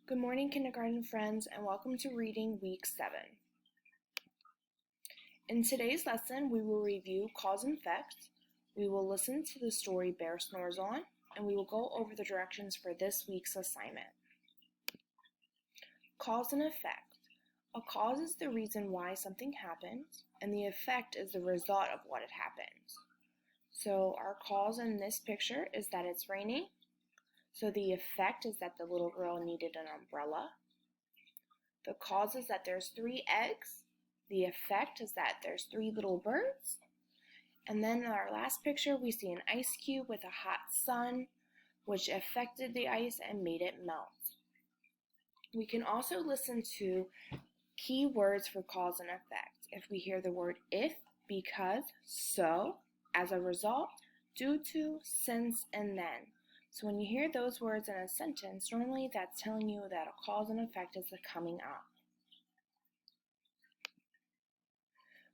Good morning, kindergarten friends, and welcome to Reading Week 7. In today's lesson, we will review cause and effect, we will listen to the story Bear Snores On, and we will go over the directions for this week's assignment. Cause and effect. A cause is the reason why something happens, and the effect is the result of what it happens. So our cause in this picture is that it's raining. So the effect is that the little girl needed an umbrella. The cause is that there's 3 eggs. The effect is that there's 3 little birds. And then in our last picture, we see an ice cube with a hot sun, which affected the ice and made it melt. We can also listen to key words for cause and effect. If we hear the word if, because, so, as a result, due to, since, and then. So when you hear those words in a sentence, normally that's telling you that a cause and effect is coming up.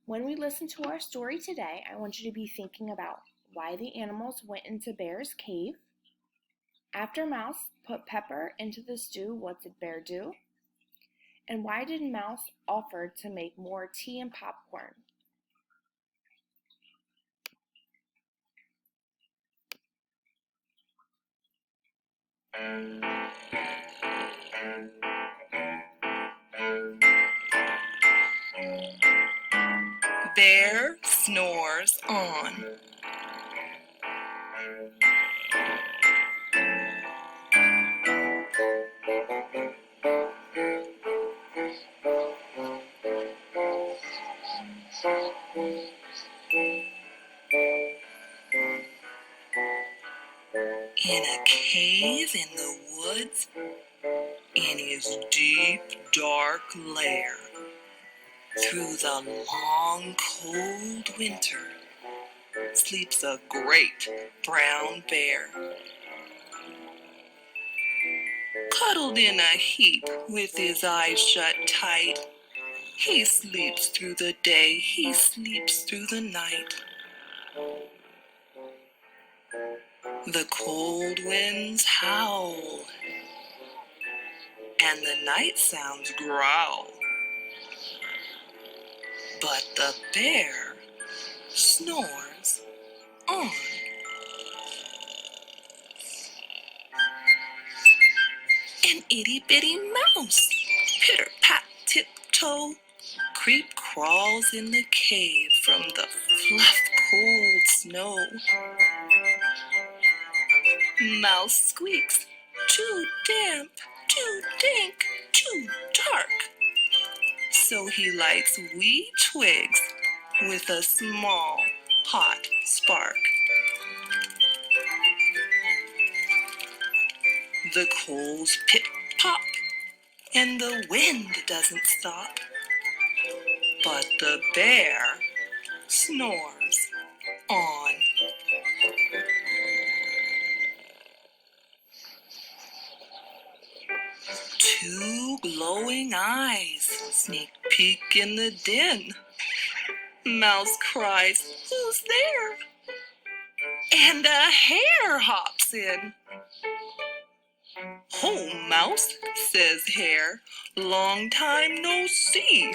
When we listen to our story today, I want you to be thinking about why the animals went into Bear's cave. After Mouse put Pepper into the stew, what did Bear do? And why did Mouse offer to make more tea and popcorn? Bear snores on. In a cave in the woods, in his deep, dark lair, through the long, cold winter, sleeps a great brown bear. Cuddled in a heap with his eyes shut tight, he sleeps through the day, he sleeps through the night. The cold winds howl, and the night sounds growl. But the bear snores on. An itty-bitty mouse, pitter-pat tiptoe, creep crawls in the cave from the fluff cold snow. Mouse squeaks, too damp, too dank, too dark. So he lights wee twigs with a small, hot spark. The coals pip-pop, and the wind doesn't stop. But the bear snores on. Two glowing eyes sneak peek in the den. Mouse cries, "Who's there?" And a hare hops in. "Ho, Mouse," says Hare, "long time no see."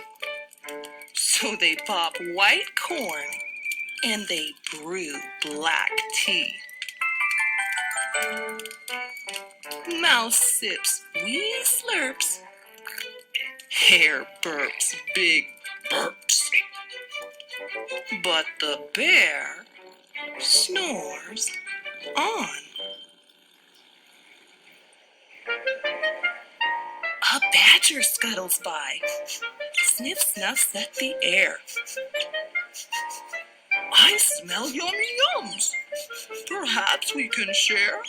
So they pop white corn and they brew black tea. Mouse sips wee slurps. Hare burps big burps. But the bear snores on. A badger scuttles by, sniff snuffs at the air. "I smell yum yums. Perhaps we can share."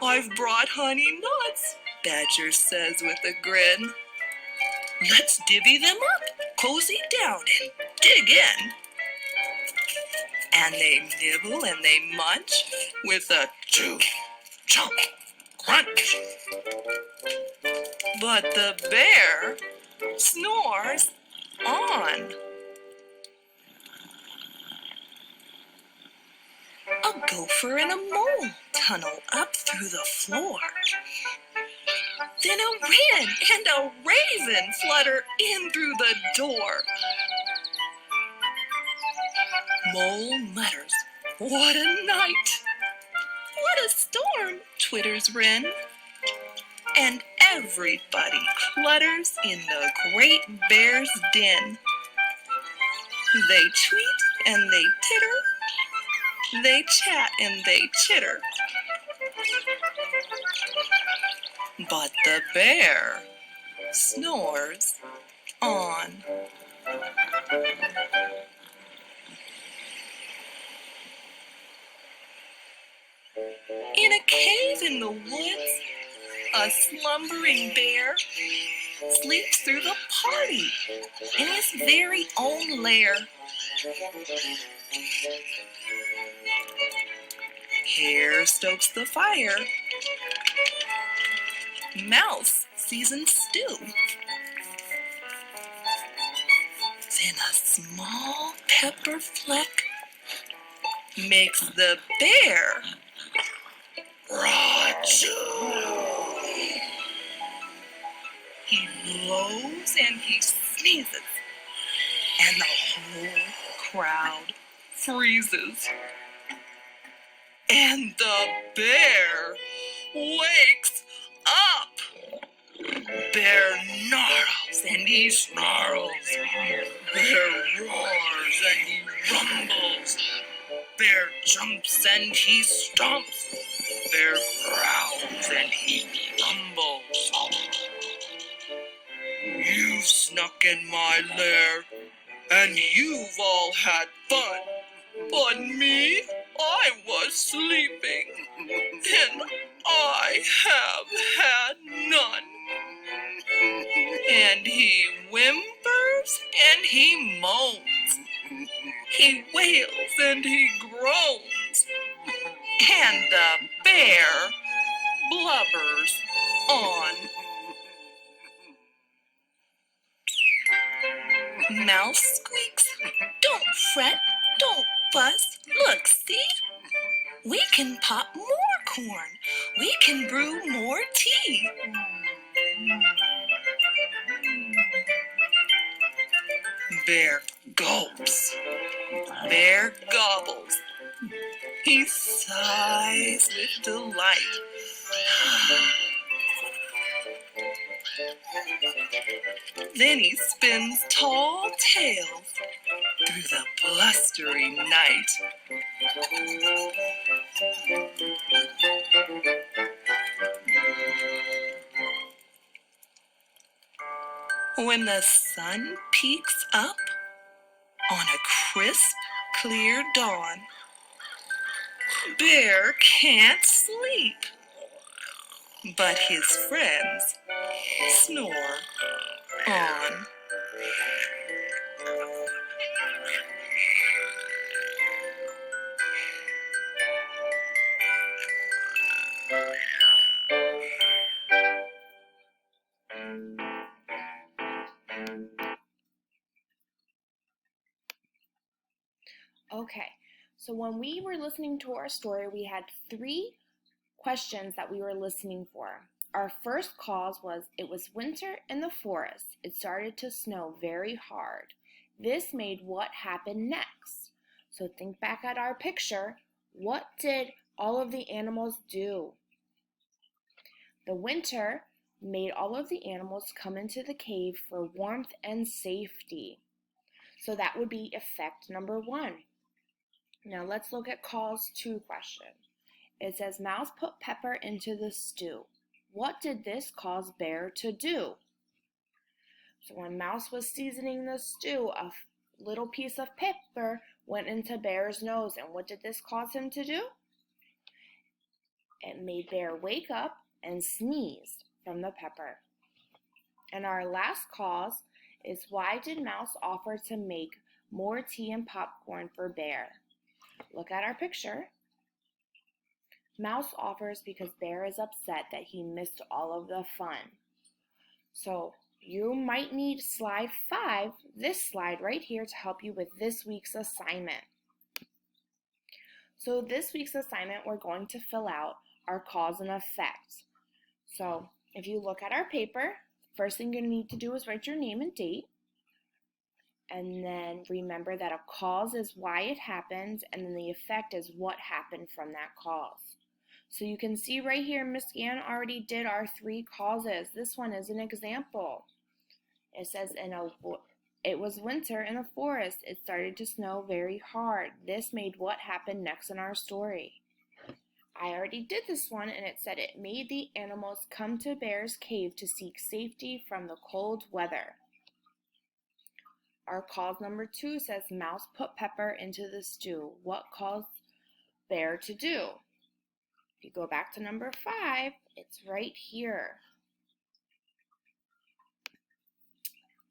"I've brought honey nuts," Badger says with a grin. "Let's divvy them up, cozy down, and dig in." And they nibble and they munch with a chew, chomp, crunch. But the bear snores on. A gopher and a mole tunnel up through the floor. Then a wren and a raven flutter in through the door. Mole mutters, "What a night!" "What a storm!" twitters Wren. And everybody clutters in the Great Bear's den. They tweet and they titter. They chat and they chitter. But the bear snores on. In a cave in the woods, a slumbering bear sleeps through the party in his very own lair. Hare stokes the fire. Mouse seasons stew. Then a small pepper fleck makes the bear Rachoo. He blows and he sneezes, and the whole crowd freezes. And the bear wakes up. Bear gnarls and he snarls. Bear roars and he rumbles. Bear jumps and he stomps. Bear growls and he rumbles. You've snuck in my lair, and you've all had fun. But me, I was sleeping, and I have had none. And he whimpers and he moans. He wails and he groans. And the bear blubbers on. Mouse squeaks, "Don't fret, don't fuss. Look, see? We can pop more corn. We can brew more tea." Bear gulps. Bear gobbles. He sighs with delight. Then he spins tall tales through the blustery night. When the sun peeks up on a crisp, clear dawn, Bear can't sleep, but his friends snore on. Okay, so when we were listening to our story, we had 3 questions that we were listening for. Our first cause was it was winter in the forest. It started to snow very hard. This made what happened next? So think back at our picture. What did all of the animals do? The winter made all of the animals come into the cave for warmth and safety. So that would be effect number 1. Now let's look at cause 2 question. It says Mouse put pepper into the stew. What did this cause Bear to do? So when Mouse was seasoning the stew, a little piece of pepper went into Bear's nose. And what did this cause him to do? It made Bear wake up and sneeze from the pepper. And our last cause is why did Mouse offer to make more tea and popcorn for Bear? Look at our picture. Mouse offers because Bear is upset that he missed all of the fun. So you might need slide 5, this slide right here, to help you with this week's assignment. So this week's assignment, we're going to fill out our cause and effect. So If you look at our paper, first thing you're going to need to do is write your name and date. And then remember that a cause is why it happens, and then the effect is what happened from that cause. So you can see right here, Miss Gann already did our 3 causes. This one is an example. It says, it was winter in the forest. It started to snow very hard. This made what happened next in our story. I already did this one, and it said it made the animals come to Bear's cave to seek safety from the cold weather. Our cause number 2 says Mouse put pepper into the stew. What caused Bear to do? If you go back to number 5, it's right here.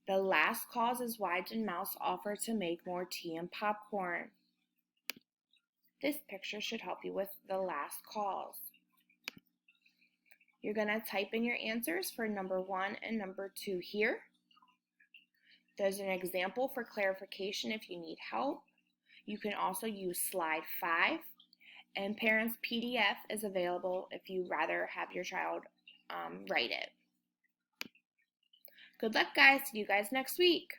The last cause is why did Mouse offer to make more tea and popcorn? This picture should help you with the last cause. You're going to type in your answers for number 1 and number 2 here. There's an example for clarification if you need help. You can also use slide 5, and Parents PDF is available if you rather have your child write it. Good luck, guys. See you guys next week.